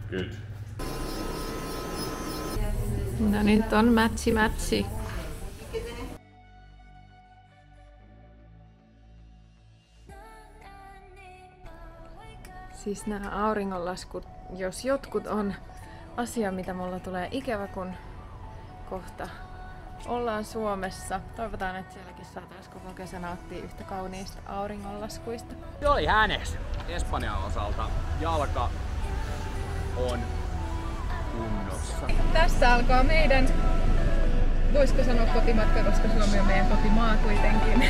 Good. No nyt on mätsi. Siis nämä auringonlaskut, jos jotkut on asia, mitä mulla tulee ikävä, kun kohta ollaan Suomessa. Toivotaan, että sielläkin saataisiin koko kesä nauttia yhtä kauniista auringonlaskuista. Se oli hänes. Espanjan osalta jalka on kunnossa. Tässä alkaa meidän, voisiko sanoa kotimatka, koska Suomi on meidän kotimaa kuitenkin.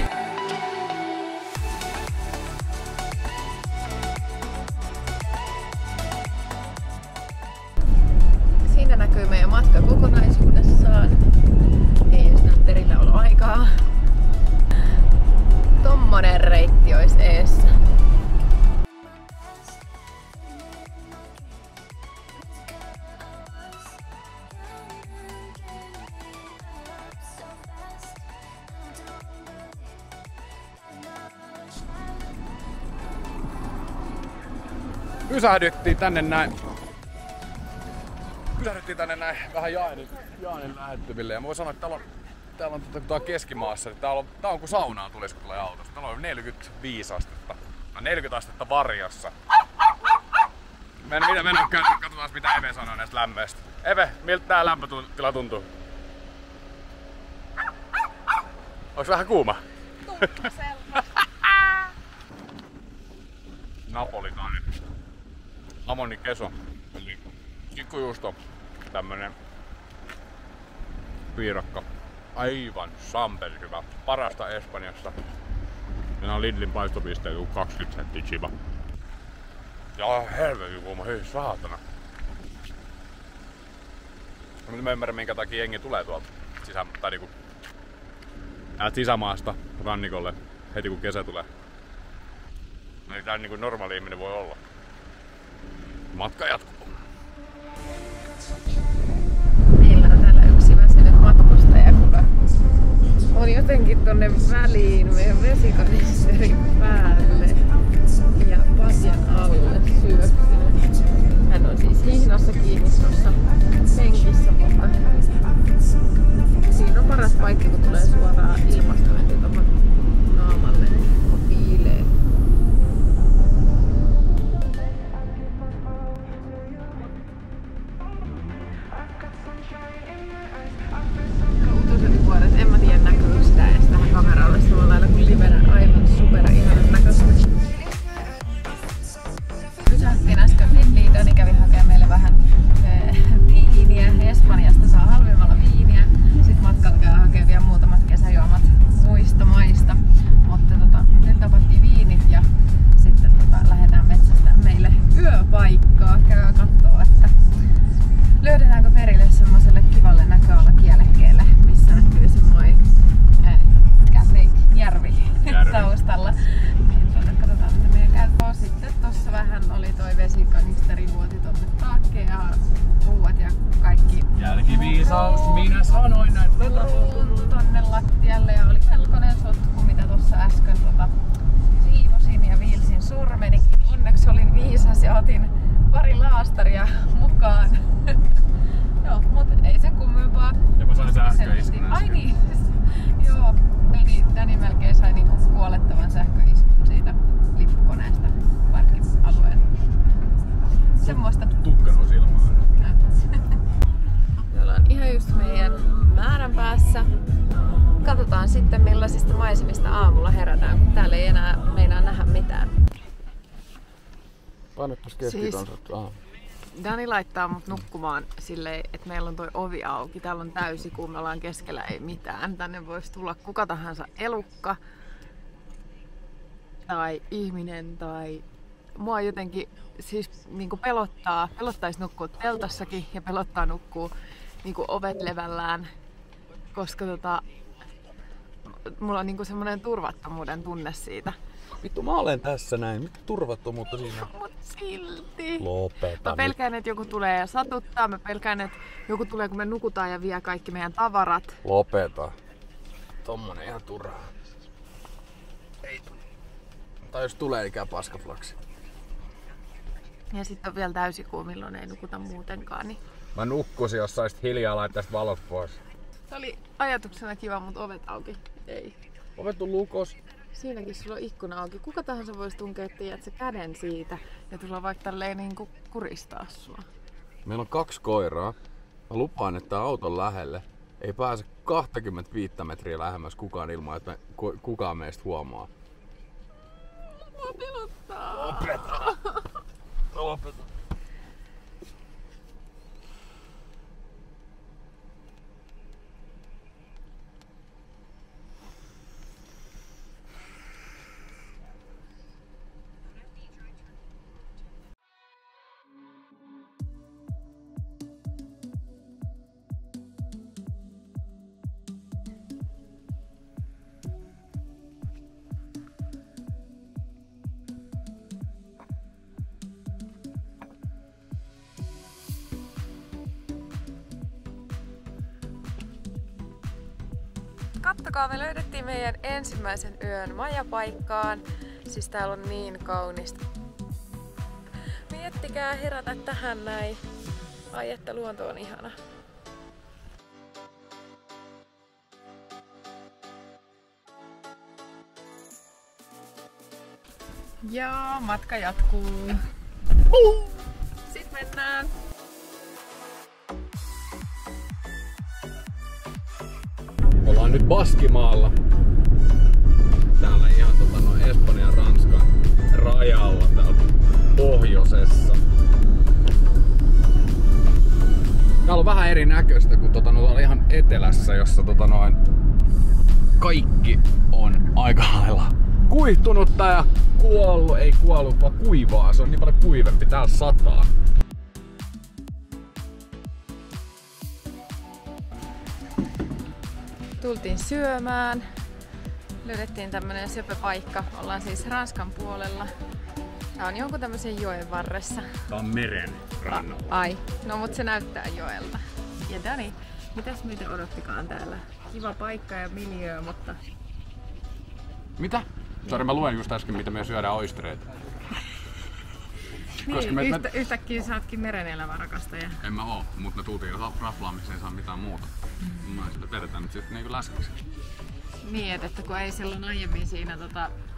Siinä näkyy meidän matka kokonaisuudessaan. Ei edes näy perillä ollut aikaa. Tommonen reitti olisi eessä. Pysähdyttiin tänne näin vähän Jaanin lähettyville ja mä voin sanoa, että täällä on kun tää on keskimaassa, niin tää on kuin saunaan tulisi kun tulee autosta. Täällä on 45 astetta. 40 astetta varjassa. Mennään katsotaan mitä Eve sanoo näistä lämmöistä. Eve, miltä tää lämpötila tuntuu? Onks vähän kuuma? Tukkaselta. Napolitainen. Lamoni keso, eli kikkujuusto, tämmönen piirakka. Aivan sampeli hyvä. Parasta Espanjassa. Meillä on Lidlin paistopisteet joku 20 senttiä chiba. Ja helvetin kuuma, hyi saatana. Nyt mä ymmärrän minkä takia jengi tulee tuolta sisämaasta rannikolle heti kun kesä tulee. Ei tää niinku normaali ihminen voi olla. Matka jatkuu. Meillä on täällä yksi väsynyt matkustaja, kuka on jotenkin tonne väliin meidän vesikanisterin päälle ja patjan alle syöksynyt. Hän on siis hihnossa kiinni tuossa penkissä, mutta siinä on paras paikka, kun tulee suoraan ilmastointi tuohon naamalle, kun piilee. Utusenvuoret, en mä tiedä näkyykö sitä edes tähän kameralle samalla lailla kuin livenä, aivan super ihanan näköistä. Pysähtiin äsken Lidliin, Dani kävi hakemaan meille vähän viiniä. Espanjasta saa halvimmalla viiniä. Sitten matkalla käy hakemaan vielä muutamat kesäjuomat muista maista. Mutta nyt tapattiin viinit ja sitten lähdetään metsästä meille yöpaikkaa. Käy kattoo, että löydetäänkö perille semmoiselle kivalle näköalakielekkeelle, missä näkyy semmoinen järvi taustalla. Niin katsotaan mitä meidän käy. Sitten tossa vähän oli toi vesikanisteri vuoti tonne taakke ja ruuat ja kaikki. Jälkiviisaus, minä sanoin näin. Tonne lattialle ja oli melkoinen sotku mitä tossa äsken siivosin ja viilsin sormenikin. Onneksi olin viisas ja otin pari laastaria mukaan. Joo, mut ei sen kummempaa. Ja mä sain sähköiskun. Ai niin. Joo, Dani melkein sai niinku kuolettavan sähköiskun siitä lippukoneesta parkkialueen. Semmoista. Tukkano silmaan. Me ollaan ihan just meidän määrän päässä. Katsotaan sitten millaisista maisemista aamulla herätään, kun täällä ei enää meinaa nähdä mitään. Painepas keskikonsat. Dani laittaa mut nukkumaan silleen, että meillä on toi ovi auki. Täällä on täysi kuu, me ollaan keskellä ei mitään. Tänne voisi tulla kuka tahansa elukka tai ihminen tai mua jotenkin siis niinku pelottais nukkua teltassakin ja pelottaa nukkua niinku ovet levällään, koska mulla on niinku semmoinen turvattomuuden tunne siitä. Vittu mä olen tässä näin, mitä turvattomuutta siinä? Mut silti. Lopeta. Mä pelkään, että joku tulee ja satuttaa. Mä pelkään, että joku tulee kun me nukutaan ja vie kaikki meidän tavarat. Lopeta. Tommonen ihan turhaa. Ei. Tai jos tulee ikään paskaflaksi. Ja sitten on vielä täysikuu, milloin ei nukuta muutenkaan. Niin... Mä nukkusin, jos saisit hiljaa laittaisit valot pois. Se oli ajatuksena kiva, mutta ovet auki. Ei. Ovet on lukos. Siinäkin sulla on ikkuna auki. Kuka tahansa voisi tunkea se käden siitä ja tulla vaikka tälleen niinku kuristaa sua. Meillä on 2 koiraa. Mä lupaan, että auton lähelle ei pääse 25 metriä lähemmäs kukaan ilman, että kukaan meistä huomaa. Mua pelottaa. Lopeta. Kattokaa, me löydettiin meidän ensimmäisen yön majapaikkaan. Siis täällä on niin kaunista. Miettikää herätä tähän näin. Ai että luonto on ihana. Ja matka jatkuu. Sitten mennään. Ollaan nyt Baskimaalla. Täällä ihan Espanjan ja Ranskan rajalla täällä pohjoisessa. Täällä on vähän erinäköistä kuin tuolla ihan etelässä, jossa kaikki on aika lailla kuihtunutta ja kuollut, ei kuollut, vaan kuivaa. Se on niin paljon kuivempi, täällä sataa. Tultiin syömään. Löydettiin tämmönen söpöpaikka. Ollaan siis Ranskan puolella. Tää on jonkun tämmösen joen varressa. Tää on meren rannalla. Ai, no mut se näyttää joelta. Ja Dani, mitäs meitä odottikaan täällä? Kiva paikka ja miljöö, mutta... Mitä? Sori, mä luen just äsken, mitä me syödään oistereita. Niin, yhtäkkiä sä ootkin merenelävä rakastaja. En mä oo, mutta me tultiin raflaamiksi, ei saa mitään muuta. Mä sitä vedetään nyt sitten niinku läskiksi. Niin, että kun ei silloin aiemmin siinä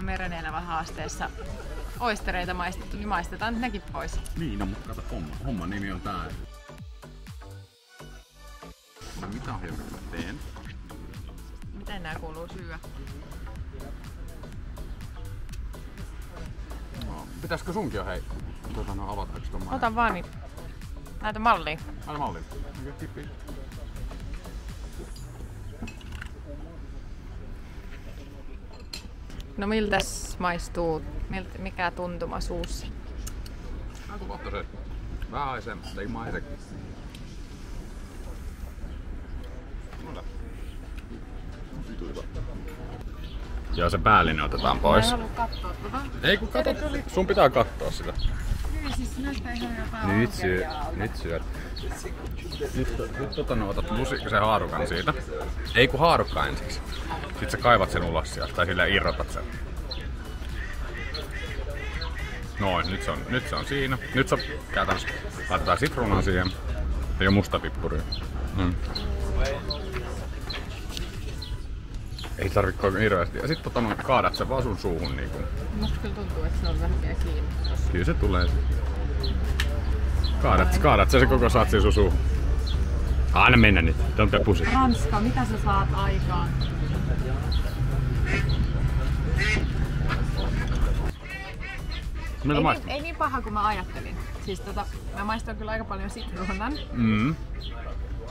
merenelävä haasteessa oistereita maistettu, niin maistetaan nyt nekin pois. Niin, no mutta kato, homman nimi on tää. No mitä ohjelmia mä teen? Miten nää kuuluu syödä? No, pitäisikö sunkin jo hei? Avataanko ton malli? Otan vaan, niin näytä malliin. Näytä malliin. Okei, No miltäs maistuu? Mikä tuntuma suussa? Aika kohta se. Vähän se, ei maise. Joo, se päällinen otetaan pois. Mä en halua katsoa tota. Ei kun katot, sun pitää katsoa sitä. Niin, siis näyttää ihan jotain Nyt syöt. Nyt otat sen haarukan siitä. Ei kun haarukka ensiksi. Sitten sä kaivat sen ulos sieltä tai silleen irrotat sen. Noin, nyt se on siinä. Nyt sä käytännössä laitetaan sitruunaa siihen ja mustapippuria. Ei tarvitse hirveästi. Ja sit kaadat sen vaan sun suuhun niinku. Musta kyllä tuntuu, että se on vähän vielä kiinni. Kyllä se tulee. Kaadat se koko satsi sun suuhun. Anna mennä nyt, don't be pussy. Ranska, mitä sä saat aikaan? Miltä maistuu? Ei niin paha kuin mä ajattelin. Siis mä maistoin kyllä aika paljon sitruunan.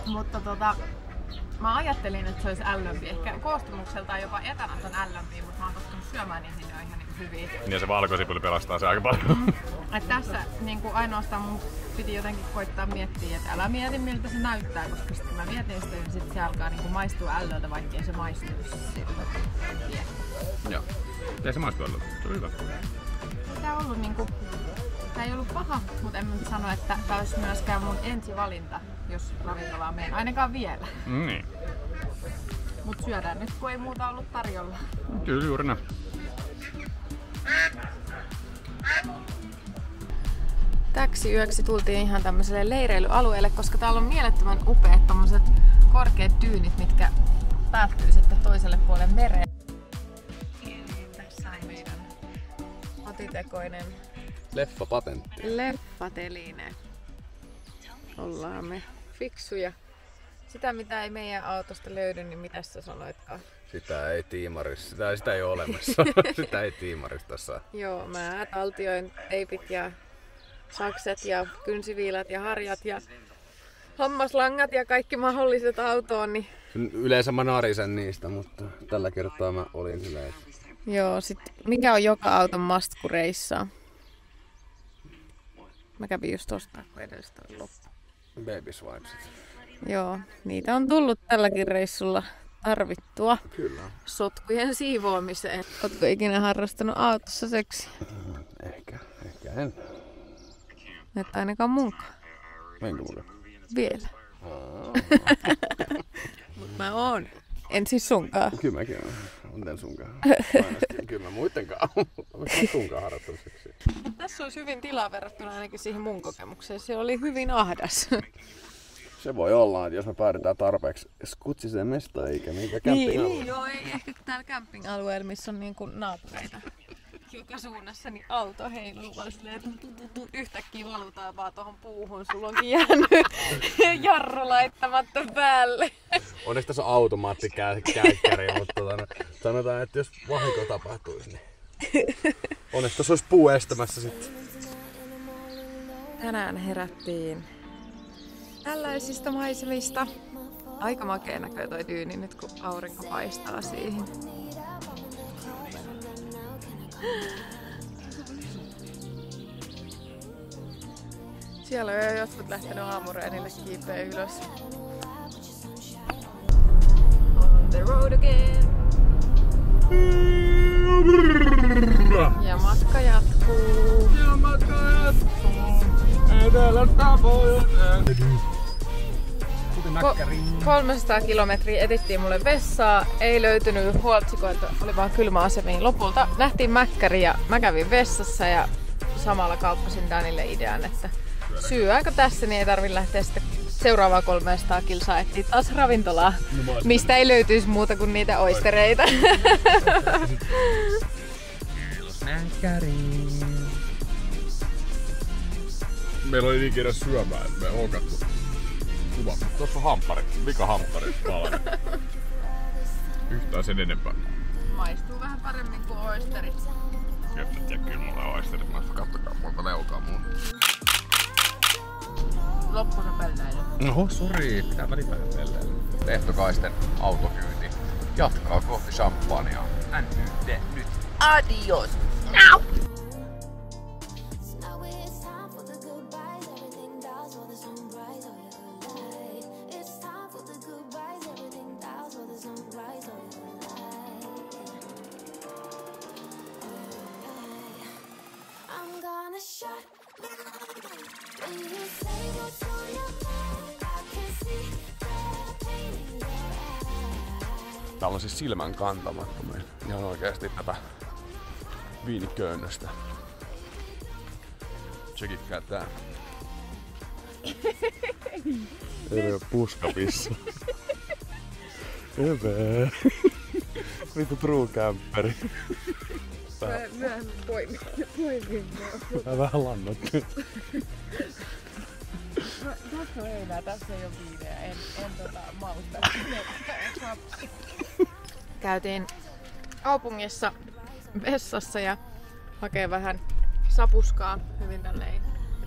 Mutta mä ajattelin, että se olisi ällömpi. Ehkä koostumukseltaan jopa etanat on ällömpiä, mutta mä oon tottunut syömään niin ne on ihan niin hyviä. Ja se valkosipuli pelastaa se aika paljon. Tässä niin ainoastaan mun piti jotenkin koittaa miettiä, että älä mieti miltä se näyttää, koska sitten kun mä mietin sitä, niin sit se alkaa niin maistua ällöltä, vaikkei se maistuisi siltä. Joo. Ei se maistu ällöltä. Se on hyvä. Tää ei ollut paha, mutta en mä nyt sano, että tää olisi myöskään mun ensivalinta, jos ravintolaan menen. Ainakaan vielä. Niin. Mut syödään nyt, kun ei muuta ollut tarjolla. Kyllä juuri näin. Täksi yöksi tultiin ihan tämmöiselle leireilyalueelle, koska täällä on mielettömän upeat tommoset korkeat tyynit, mitkä päättyy sitten toiselle puolelle mereen. Tässä on meidän kotitekoinen leffateline. Ollaan me fiksuja. Sitä mitä ei meidän autosta löydy, niin mitä sä sanoitkaan? Sitä ei ole olemassa. Sitä ei tiimarista saa. Joo, mä taltioin teipit ja sakset ja kynsiviilat ja harjat ja hammaslangat ja kaikki mahdolliset autoon. Niin... Yleensä mä narisen niistä, mutta tällä kertaa mä olin sillä. Joo, sit mikä on joka auton must kun reissaa? Mä kävin just ostaa, kun edelliset oli loppu. Baby swipes. Joo, niitä on tullut tälläkin reissulla tarvittua. Kyllä. Sotkujen siivoamiseen. Ootko ikinä harrastanut autossa seksiä? Ehkä en. Et ainakaan munkaan. Menkö mukaan? Vielä. Mut mä oon. En siis sunkaan. Kyllä mäkin on sunkaan. Kyllä mä muittenkaan on sunkaan harrastanut seksiä. Tässä olisi hyvin tilaa verrattuna ainakin siihen mun kokemukseen. Se oli hyvin ahdas. Se voi olla, että jos me päädytään tarpeeksi skutsiseen mestaan eikä camping-alueelle. Niin, joo, ei ehkä täällä camping-alueella, missä on niin kuin naapureita joka suunnassa, niin auto heiluu vaan silleen, yhtäkkiä valutaan vaan tohon puuhun, sulla onkin jäänyt jarru laittamatta päälle. Onneksi tässä on automaattikäykkäri, mutta sanotaan, että jos vahinko tapahtuisi, niin onneksi tässä olisi puu estämässä sitten. Tänään herättiin tällaisista maisemista. Aika makea näköä toi tyyni nyt kun aurinko paistaa siihen. Siellä on jo jotkut lähtenyt aamureenille kiipeä ylös. On the road again. Ja matka jatkuu. 300 kilometriä etittiin mulle vessaa, ei löytynyt huoltsikoilta, oli vaan kylmäasemiin. Lopulta nähtiin mäkkäri ja mä kävin vessassa ja samalla kauppasin Danille idean, että syödäänkö tässä, niin ei tarvitse lähteä sitten seuraavaa 300 kilsaa etsiä taas ravintolaa, mistä ei löytyisi muuta kuin niitä oistereita. Meillä oli niin kiire syömään, että me ei hokattu kuva. Tuossa on hampparit, vikahampparit paljon. Yhtään sen enempää. Maistuu vähän paremmin kuin oisterit. Ja kyllä mulla on oisterit, mutta katsokaa monta leukaa mulla. Loppu se pelleily. Oho, sori, pitää välipäähän pelleily. Lehtokaisten autokyyti jatkaa kohti champagnea. Nyt. Adios! Now! Täällä on siis silmän kantamattomia. Ihan oikeesti tätä viiniköynnöstä. Tsekikää tää. Ei oo puskapissa. Hyvä. Vittu true camperi. Myöhemmin poimin. Tää vähän lannottu. Tässä ei enää, tässä ei oo viineä. En mausta. Käytiin kaupungissa vessassa ja hakee vähän sapuskaa hyvin tälleen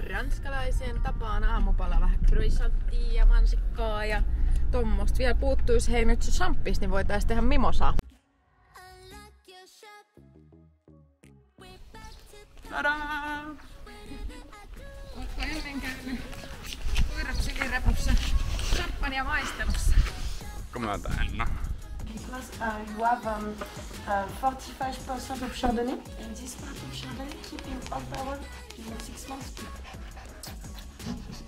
ranskalaiseen tapaan. Aamupala vähän croissanttia ja mansikkaa ja tommosta. Vielä puuttuisi hei nyt se champis, niin voitais tehdä mimosaa. Tadaa! Ootko ennen käynyt koiratsilirepussa champagnea maistelussa? Comment Anna? You have 45% of Chardonnay, and this part of Chardonnay keeping on barrel in 6 months.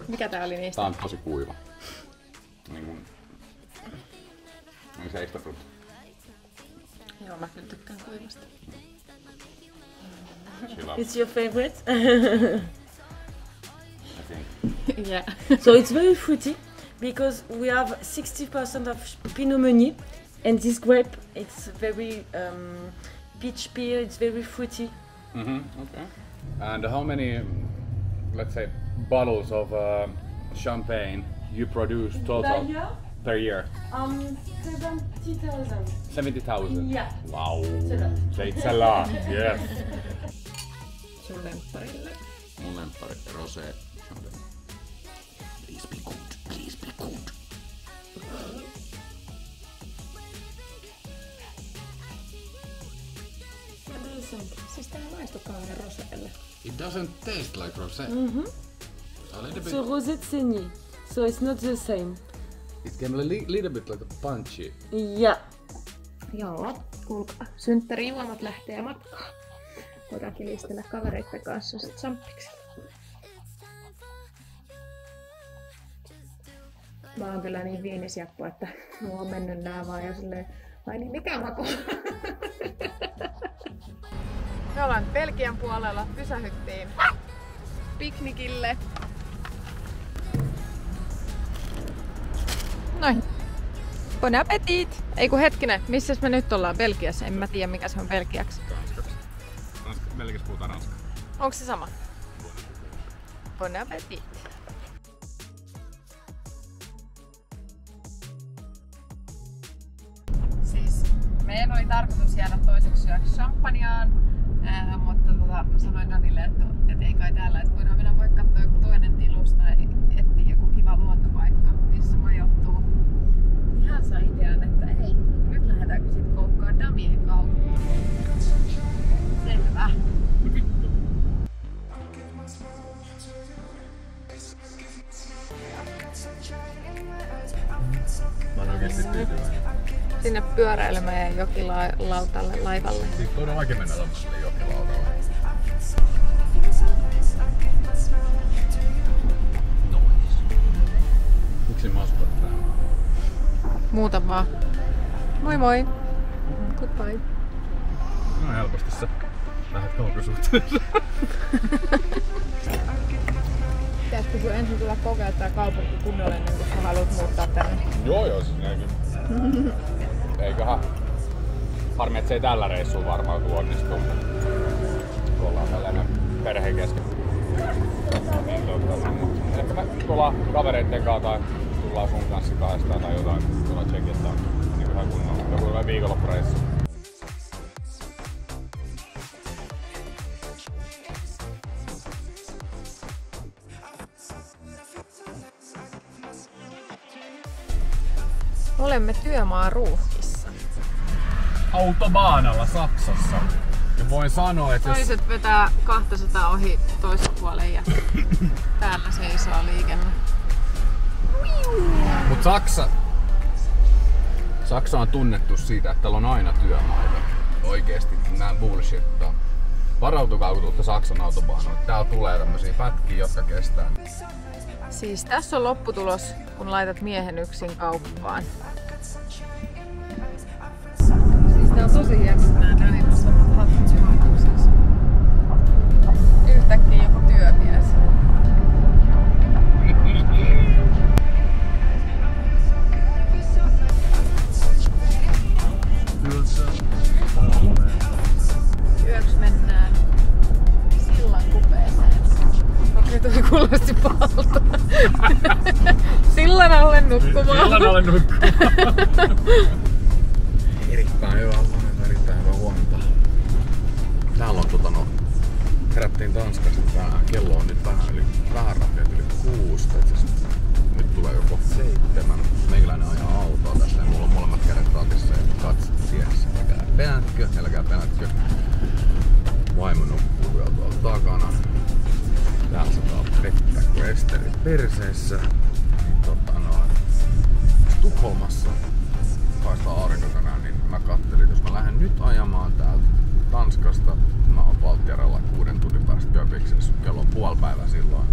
Mikä tää oli niistä? Tää on tosi kuiva. Niin 7 Joo, mä kyllä tykkään kuivasta. It's your favorite? Yeah. So it's very fruity because we have 60% of Pinot Meunier, and this grape it's very peach pear. It's very fruity. Okay. And how many, let's say, bottles of champagne you produce total per year? 70,000. 70,000? Yeah. Wow. It's a lot. It's a lot, yes. Sun lempparille. Mun lemppari, rosé. Please be good, please be good. Siis tää ei maistu kauhean roseelle. It doesn't taste like rosé. A little bit. So rosé de Saigny. So it's not the same. It came a little bit like a punchy. Yeah. Joo, kuulkaa. Synttärijuomat lähtee matkaan. Voidaan kilistellä kavereitten kanssa sit samppiksi. Mä oon kyllä niin viinisjappo, että mulla on mennyt nää vaan jo silleen, vai niin mikä maku? Me ollaan Belgian puolella, pysähyttiin piknikille. Noin. Bon appetit! Ei kun hetkinen, missäs me nyt ollaan Belgiassa? En mä tiedä mikä se on belgiaksi. Ranskaksi. Belgiassa puhutaan ranskaa. Onko se sama? Bon appetit! Siis meidän oli tarkoitus jäädä toiseksi yöksi Champagnaan, mutta mä sanoin Danille, että ei kai täällä, että voidaan mennä vaikka katsoa joku toinen tilus tai etsiä joku kiva luontopaikka, missä majoittuu. Hän sai idean, että ei, nyt lähdetäänkö sit koukkaan Damien kautta. Selvä. Mä oon oikeesti tyytyväinen. Sinne pyöräilemään jokilautalle laivalle. Siis todellakin mennä tommoselle jokilautalle. Miksi mä asun täällä? Muuta vaan. Moi moi. Goodbye. No helposti sä lähdet kaukosuhteeseen. Pitäisikö sun ensin tulla kokea tää kaupunki kunnolla ennen kuin sä haluat muuttaa tänne? Joo, siis näinkin. Eiköhän. Harmi, et se ei tällä reissulla varmaan onnistu. Ollaan tällainen perheen kesken. Ehkä me tullaan kavereitten kanssa tai tullaan sun kanssa kahdestaan tai jotain. Tullaan tsekistä niin ihan kunnolla. Joku viikonloppureissu. Olemme työmaa ruuhkissa. Autobaanalla Saksassa. Ja voin sanoa, että jos... Toiset vetää 200 ohi toisella puolella ja täällä seisoo liikenne. Mut Saksa on tunnettu siitä, että täällä on aina työmaita. Oikeesti, nää bullshittaa. Varautukaa, kun tuutte Saksan autobaanoille. Täällä tulee tämmösiä pätkiä, jotka kestää. Siis tässä on lopputulos, kun laitat miehen yksin kauppaan. Siis tää on tosi hieno nää Danielassa hattujuotukseksi. Yhtäkkiä joku työmies. Yöksi mennään sillan kupeeseen. Okei, toi kuulosti pahalta. Sillan alle nukkumaan. Sillan alle nukkumaan. Erittäin hyvä huomenta, erittäin hyvä huomenta. Täällä on herättiin Tanskasta tänään. Kello on nyt vähän rappiat yli 6. Nyt tulee joko 7. Meikäläinen ajaa autoa tässä ja mulla on molemmat kädet ratissa ja katset tiessä. Älkää penätkö. Vaimo nukkuu vielä tuolla takana. Täällä sataa vettä kuin esterit perseessä. Tukholmassa paistaa aurinko tänään, niin mä katselin, että jos mä lähden nyt ajamaan täältä Tanskasta, mä oon Valtieralla 6 tunnin päästä Köpiksessä. Kello on puolipäivä silloin.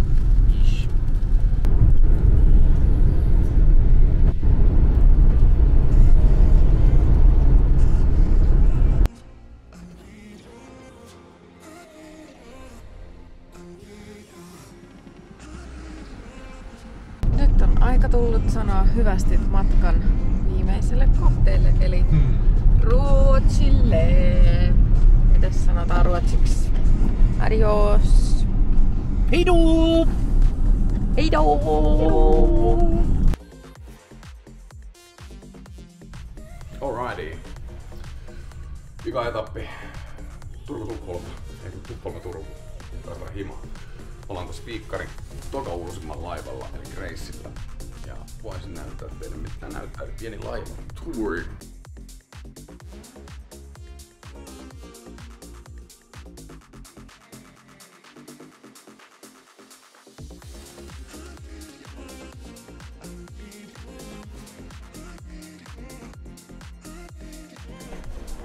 tullut sanoa hyvästi matkan viimeiselle kohteelle, eli Ruotsille. Mitäs sanotaan ruotsiksi? Adios! Heidoo! Heidoo! Alrighty. Vika etappi. Turku-Tukholma. Ei kun Tukholma-Turku. Taas vähän himaa. Ollaan tuossa Viikkarin toka uusimman laivalla, eli Gracella. Ja voisin näyttää teille, mitä näyttää pieni laiva tour.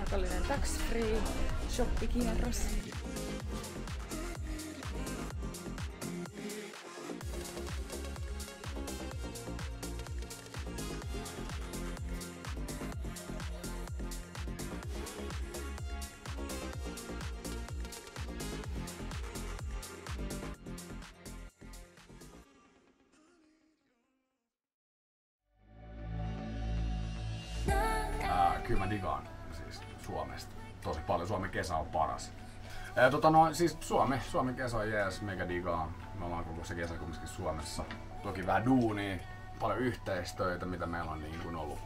Pakollinen tax-free shoppikierros. Kyllä mä digaan siis Suomesta tosi paljon. Suomen kesä on paras. Siis Suomen kesä on jees, mega digaan. Me ollaan koko se kesä kumminkin Suomessa. Toki vähän duunia, paljon yhteistöitä, mitä meillä on niin kuin ollut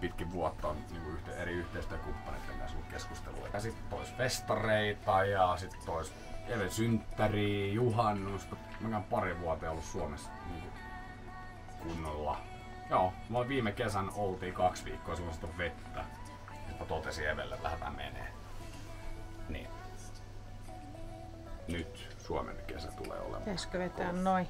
pitkin vuotta niin eri yhteistyökumppaneiden kanssa keskustelua. Ja sit tois festareita ja sit tois synttäriä, juhannusta. Mä oon pari vuotta ollut Suomessa niin kunnolla. Joo, viime kesän oltiin 2 viikkoa sellaista vettä. Mä totesin Evelle, lähdetään menee. Niin. Nyt Suomen kesä tulee olemaan. Pitäisikö vetää noin?